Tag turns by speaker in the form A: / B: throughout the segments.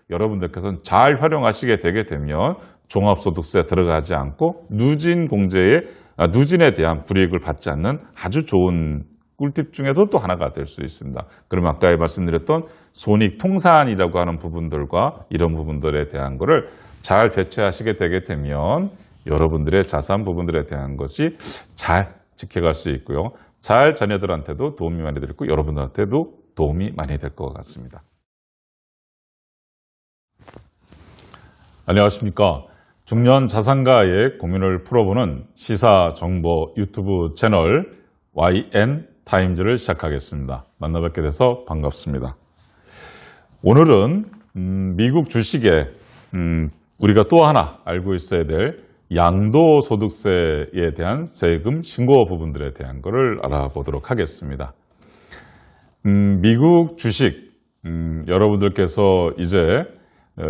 A: 여러분들께서는 잘 활용하시게 되게 되면 종합소득세에 들어가지 않고 누진에 대한 불이익을 받지 않는 아주 좋은 꿀팁 중에도 또 하나가 될 수 있습니다. 그럼 아까 말씀드렸던 손익통산이라고 하는 부분들과 이런 부분들에 대한 거를 잘 배치하시게 되게 되면 여러분들의 자산 부분들에 대한 것이 잘 지켜갈 수 있고요. 잘 자녀들한테도 도움이 많이 되고 여러분들한테도 도움이 많이 될 것 같습니다. 안녕하십니까. 중년 자산가의 고민을 풀어보는 시사정보 유튜브 채널 YN타임즈를 시작하겠습니다. 만나뵙게 돼서 반갑습니다. 오늘은 미국 주식에 우리가 또 하나 알고 있어야 될 양도소득세에 대한 세금 신고 부분들에 대한 것을 알아보도록 하겠습니다. 미국 주식, 여러분들께서 이제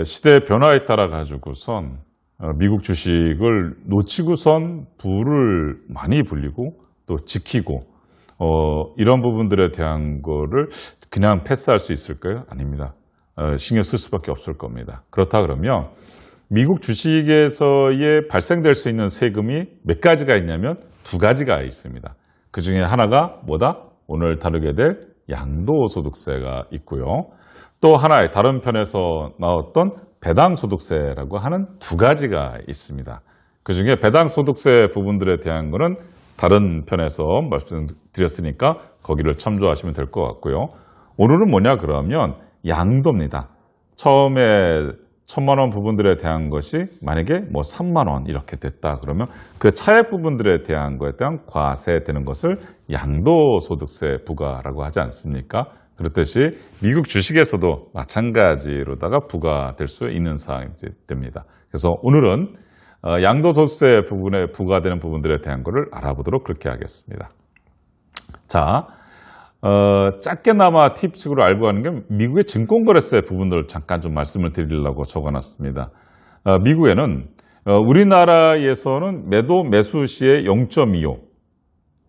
A: 시대 변화에 따라 가지고선 미국 주식을 놓치고선 부를 많이 불리고 또 지키고 이런 부분들에 대한 거를 그냥 패스할 수 있을까요? 아닙니다. 신경 쓸 수밖에 없을 겁니다. 그렇다 그러면 미국 주식에서의 발생될 수 있는 세금이 몇 가지가 있냐면 두 가지가 있습니다. 그 중에 하나가 뭐다? 오늘 다루게 될 양도소득세가 있고요. 또 하나의 다른 편에서 나왔던 배당소득세라고 하는 두 가지가 있습니다. 그 중에 배당소득세 부분들에 대한 거는 다른 편에서 말씀드렸으니까 거기를 참조하시면 될 것 같고요. 오늘은 뭐냐 그러면 양도입니다. 처음에 1,000만 원 부분들에 대한 것이 만약에 뭐 3만 원 이렇게 됐다 그러면 그 차액 부분들에 대한 거에 대한 과세되는 것을 양도소득세 부과라고 하지 않습니까? 그렇듯이 미국 주식에서도 마찬가지로다가 부과될 수 있는 사항이 됩니다. 그래서 오늘은 양도소득세 부분에 부과되는 부분들에 대한 것을 알아보도록 그렇게 하겠습니다. 자, 짧게나마 팁식으로 알고 가는 게 미국의 증권거래세 부분들을 잠깐 좀 말씀을 드리려고 적어놨습니다. 미국에는 우리나라에서는 매도 매수 시에 0.25,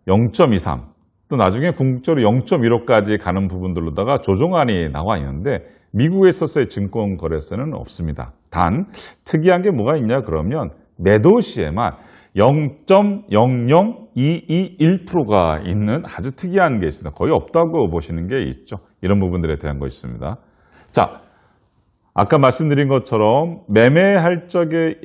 A: 0.23, 또 나중에 궁극적으로 0.15까지 가는 부분들로다가 조정안이 나와 있는데 미국에 있어서의 증권거래세는 없습니다. 단 특이한 게 뭐가 있냐 그러면 매도 시에만 0.00221%가 있는 아주 특이한 게 있습니다. 거의 없다고 보시는 게 있죠. 이런 부분들에 대한 거 있습니다. 자, 아까 말씀드린 것처럼 매매할 적에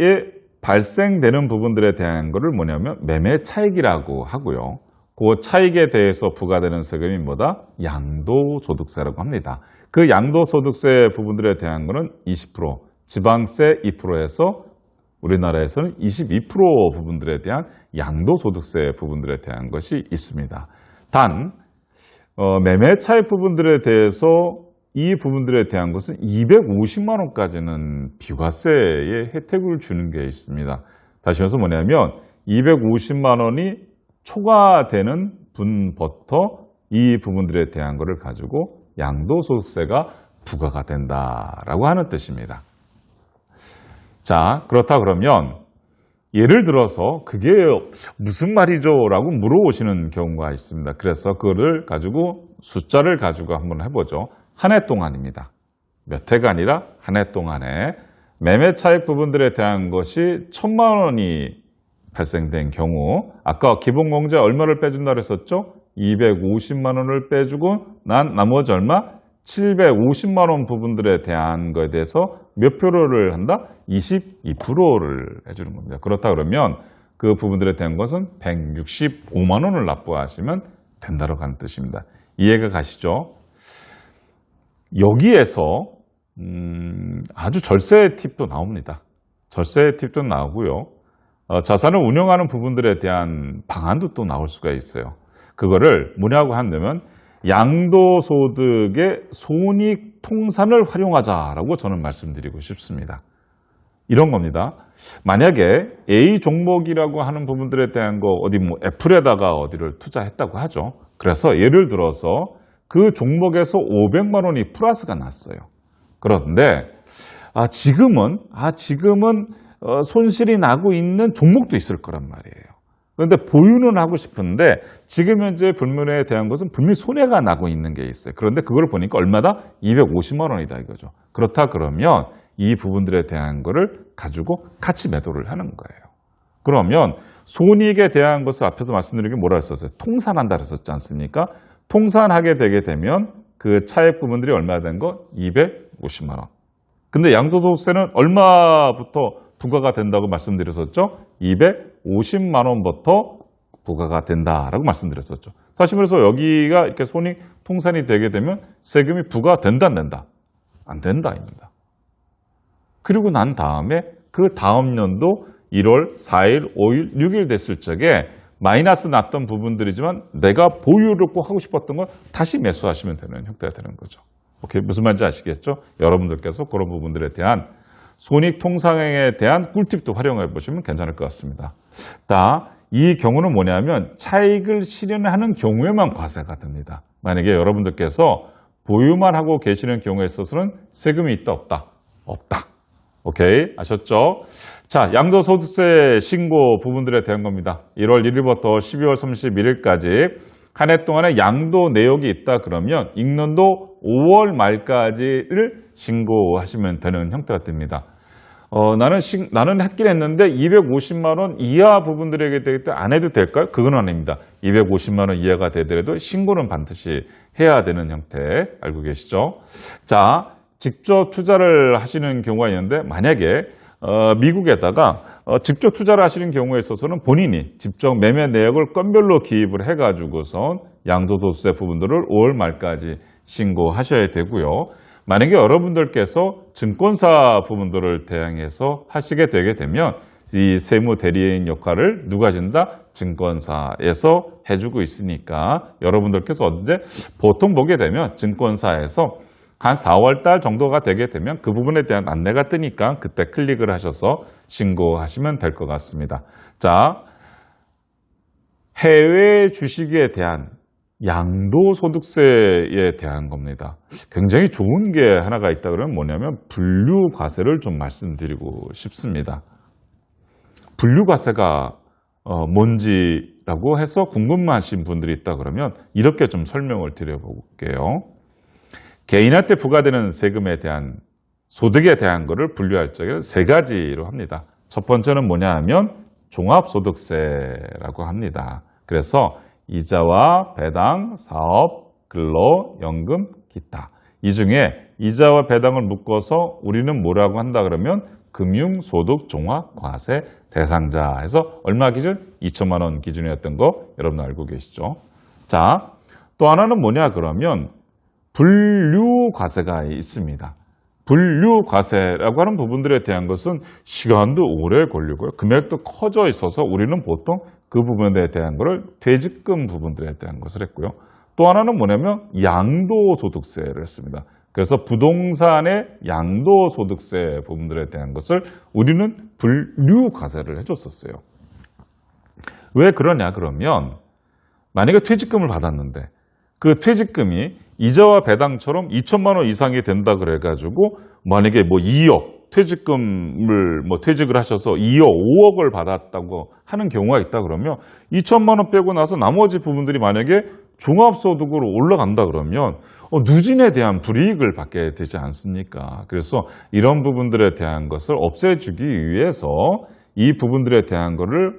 A: 발생되는 부분들에 대한 거를 뭐냐면 매매 차익이라고 하고요. 그 차익에 대해서 부과되는 세금이 뭐다? 양도소득세라고 합니다. 그 양도소득세 부분들에 대한 거는 20%, 지방세 2%에서 우리나라에서는 22% 부분들에 대한 양도소득세 부분들에 대한 것이 있습니다. 단 매매 차익 부분들에 대해서 이 부분들에 대한 것은 250만 원까지는 비과세의 혜택을 주는 게 있습니다. 다시 말해서 뭐냐면 250만 원이 초과되는 분부터 이 부분들에 대한 것을 가지고 양도소득세가 부과가 된다라고 하는 뜻입니다. 자, 그렇다 그러면 예를 들어서 그게 무슨 말이죠? 라고 물어보시는 경우가 있습니다. 그래서 그거를 가지고 숫자를 가지고 한번 해보죠. 한 해 동안입니다. 몇 해가 아니라 한 해 동안에 매매 차익 부분들에 대한 것이 1,000만 원이 발생된 경우 아까 기본공제 얼마를 빼준다 그랬었죠? 250만 원을 빼주고 난 나머지 얼마? 750만 원 부분들에 대한 거에 대해서 몇 프로를 한다? 22%를 해주는 겁니다. 그렇다 그러면 그 부분들에 대한 것은 165만 원을 납부하시면 된다고 하는 뜻입니다. 이해가 가시죠? 여기에서 아주 절세 팁도 나옵니다. 절세 팁도 나오고요. 자산을 운영하는 부분들에 대한 방안도 또 나올 수가 있어요. 그거를 뭐냐고 한다면 양도소득의 손익통산을 활용하자라고 저는 말씀드리고 싶습니다. 이런 겁니다. 만약에 A 종목이라고 하는 부분들에 대한 거 어디 뭐 애플에다가 어디를 투자했다고 하죠. 그래서 예를 들어서 그 종목에서 500만 원이 플러스가 났어요. 그런데 지금은 손실이 나고 있는 종목도 있을 거란 말이에요. 그런데 보유는 하고 싶은데 지금 현재 불문에 대한 것은 분명히 손해가 나고 있는 게 있어요. 그런데 그걸 보니까 얼마다? 250만 원이다 이거죠. 그렇다 그러면 이 부분들에 대한 거를 가지고 같이 매도를 하는 거예요. 그러면 손익에 대한 것을 앞에서 말씀드린 게 뭐라 했었어요? 통산한다 그랬었지 않습니까? 통산하게 되게 되면 그 차액 부분들이 얼마 된 거? 250만 원. 근데 양도소득세는 얼마부터 부과가 된다고 말씀드렸었죠? 250만 원부터 부과가 된다라고 말씀드렸었죠. 다시 말해서 여기가 이렇게 손익 통산이 되게 되면 세금이 부과된다 안 된다? 안 된다입니다. 그리고 난 다음에 그 다음 연도 1월 4일, 5일, 6일 됐을 적에 마이너스 났던 부분들이지만 내가 보유를 꼭 하고 싶었던 걸 다시 매수하시면 되는 형태가 되는 거죠. 오케이, 무슨 말인지 아시겠죠? 여러분들께서 그런 부분들에 대한 손익 통상에 대한 꿀팁도 활용해 보시면 괜찮을 것 같습니다. 이 경우는 뭐냐면 차익을 실현하는 경우에만 과세가 됩니다. 만약에 여러분들께서 보유만 하고 계시는 경우에 있어서는 세금이 있다 없다? 없다. 오케이, 아셨죠? 자, 양도소득세 신고 부분들에 대한 겁니다. 1월 1일부터 12월 31일까지 한 해 동안에 양도 내역이 있다 그러면 익년도 5월 말까지를 신고하시면 되는 형태가 됩니다. 나는 했긴 했는데 250만 원 이하 부분들에게 되기 때문에 안 해도 될까요? 그건 아닙니다. 250만 원 이하가 되더라도 신고는 반드시 해야 되는 형태 알고 계시죠? 자, 직접 투자를 하시는 경우가 있는데 만약에 미국에다가 직접 투자를 하시는 경우에 있어서는 본인이 직접 매매 내역을 건별로 기입을 해가지고선 양도소득세 부분들을 5월 말까지 신고하셔야 되고요. 만약에 여러분들께서 증권사 부분들을 대항해서 하시게 되게 되면 이 세무 대리인 역할을 누가 진다? 증권사에서 해주고 있으니까 여러분들께서 언제 보통 보게 되면 증권사에서 한 4월 달 정도가 되게 되면 그 부분에 대한 안내가 뜨니까 그때 클릭을 하셔서 신고하시면 될 것 같습니다. 자, 해외 주식에 대한 양도소득세에 대한 겁니다. 굉장히 좋은 게 하나가 있다 그러면 뭐냐면 분류과세를 좀 말씀드리고 싶습니다. 분류과세가 뭔지라고 해서 궁금하신 분들이 있다 그러면 이렇게 좀 설명을 드려볼게요. 개인한테 부과되는 세금에 대한 소득에 대한 것을 분류할 적에 세 가지로 합니다. 첫 번째는 뭐냐 하면 종합소득세라고 합니다. 그래서 이자와 배당, 사업, 근로, 연금, 기타. 이 중에 이자와 배당을 묶어서 우리는 뭐라고 한다 그러면 금융소득종합과세 대상자 해서 얼마 기준? 2천만 원 기준이었던 거 여러분 알고 계시죠? 자, 또 하나는 뭐냐 그러면 분류과세가 있습니다. 분류과세라고 하는 부분들에 대한 것은 시간도 오래 걸리고요. 금액도 커져 있어서 우리는 보통 그 부분에 대한 것을 퇴직금 부분들에 대한 것을 했고요. 또 하나는 뭐냐면 양도소득세를 했습니다. 그래서 부동산의 양도소득세 부분들에 대한 것을 우리는 분류과세를 해줬었어요. 왜 그러냐 그러면 만약에 퇴직금을 받았는데 그 퇴직금이 이자와 배당처럼 2천만 원 이상이 된다 그래가지고 만약에 뭐 2억 퇴직금을 퇴직을 하셔서 2억, 5억을 받았다고 하는 경우가 있다 그러면 2천만 원 빼고 나서 나머지 부분들이 만약에 종합소득으로 올라간다 그러면 누진에 대한 불이익을 받게 되지 않습니까? 그래서 이런 부분들에 대한 것을 없애주기 위해서 이 부분들에 대한 것을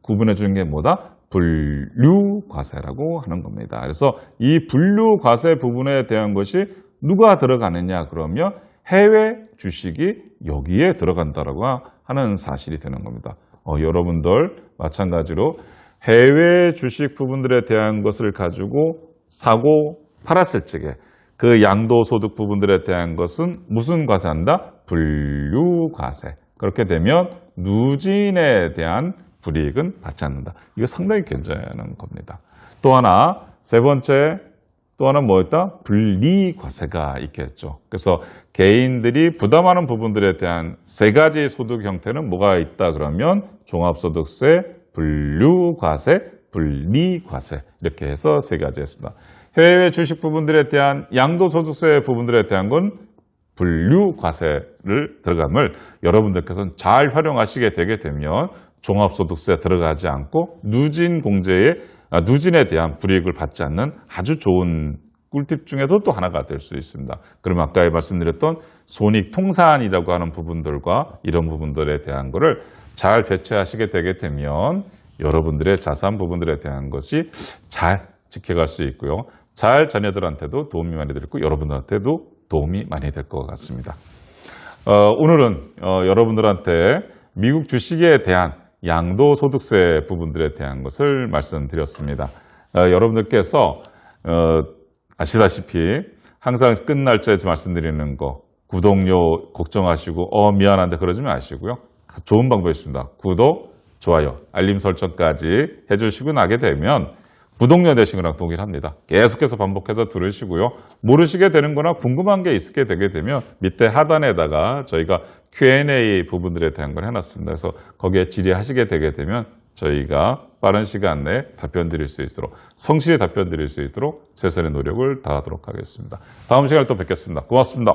A: 구분해 주는 게 뭐다? 분류과세라고 하는 겁니다. 그래서 이 분류과세 부분에 대한 것이 누가 들어가느냐 그러면 해외 주식이 여기에 들어간다라고 하는 사실이 되는 겁니다. 여러분들 마찬가지로 해외 주식 부분들에 대한 것을 가지고 사고 팔았을 적에 그 양도소득 부분들에 대한 것은 무슨 과세한다? 분류과세. 그렇게 되면 누진에 대한 불이익은 받지 않는다. 이거 상당히 괜찮은 겁니다. 또 하나, 세 번째, 또 하나 뭐였다? 분리과세가 있겠죠. 그래서 개인들이 부담하는 부분들에 대한 세 가지 소득 형태는 뭐가 있다 그러면 종합소득세, 분류과세, 분리과세 이렇게 해서 세 가지 했습니다. 해외 주식 부분들에 대한 양도소득세 부분들에 대한 건 분류과세를 들어감을 여러분들께서는 잘 활용하시게 되게 되면 종합소득세 들어가지 않고 누진에 대한 불이익을 받지 않는 아주 좋은 꿀팁 중에도 또 하나가 될 수 있습니다. 그러면 아까 말씀드렸던 손익통산이라고 하는 부분들과 이런 부분들에 대한 거를 잘 배치하시게 되게 되면 여러분들의 자산 부분들에 대한 것이 잘 지켜갈 수 있고요. 잘 자녀들한테도 도움이 많이 될 거고 여러분들한테도 도움이 많이 될 것 같습니다. 오늘은 여러분들한테 미국 주식에 대한 양도소득세 부분들에 대한 것을 말씀드렸습니다. 여러분들께서 아시다시피 항상 끝날짜에서 말씀드리는 거 구독료 걱정하시고 미안한데 그러지 마시고요. 좋은 방법이 있습니다. 구독, 좋아요, 알림 설정까지 해주시고 나게 되면 구독료 되신 거랑 동일합니다. 계속해서 반복해서 들으시고요. 모르시게 되는 거나 궁금한 게 있게 되게 되면 밑에 하단에다가 저희가 Q&A 부분들에 대한 걸 해놨습니다. 그래서 거기에 질의하시게 되게 되면 저희가 빠른 시간 내에 답변 드릴 수 있도록 성실히 답변 드릴 수 있도록 최선의 노력을 다하도록 하겠습니다. 다음 시간에 또 뵙겠습니다. 고맙습니다.